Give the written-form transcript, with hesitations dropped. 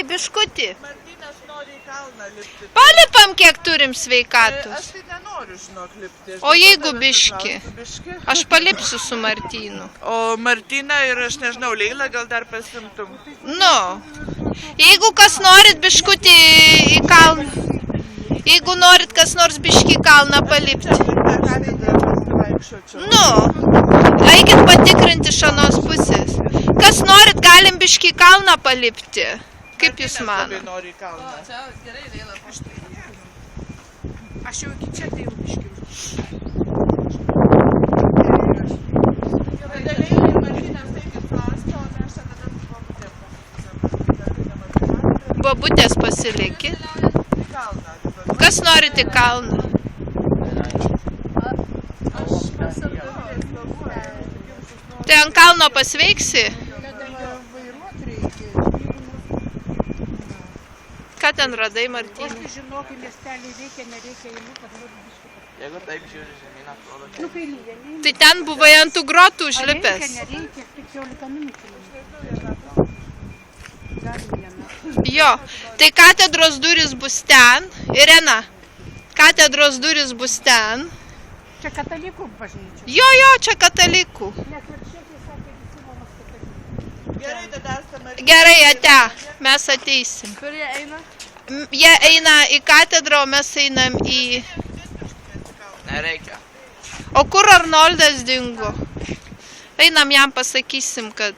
Ei, biškutį. Martynas nori į kalną lipti. Palipam, kiek turim sveikatos. Aš tai nenoriu, žinok, lipti. O jeigu biški? Aš palipsiu su Martynu. O Martyną ir aš nežinau, Leila gal dar pasimtum. Nu, jeigu kas norit biškutį į kalną. Jeigu norit kas nors biškį į kalną palipti. Nu, eikit patikrinti iš anos pusės. Kas norit, galim biškį į kalną palipti. Kaip jūs manot? Aš jau iki čia tai jau biškiu. Bobutės pasilikit. Kas norit į kalną? Tai ant kalno pasveiksi? Ką ten radai, Martynai? Žinokit, miestelį reikia, nereikia įlų, kad nors biškiu. Jeigu taip žiūri žemyn, atrodo. Nu, kai lyja, ne? Tai ten buvai ant tų grotų užlipęs. Nereikia, 15 minučių. Dar viena. Jo, tai katedros duris bus ten. Irena, katedros duris bus ten. Čia katalikų bažnyčia. Jo, čia katalikų. Net varščiai sakė, visi mamos katalikų. Gerai, tada esame. Gerai, ate, mes ateisim. Kur jie eina? Jie eina į katedrą, o mes einam į... Nereikia. O kur Arnoldas dingo? Einam jam pasakysim, kad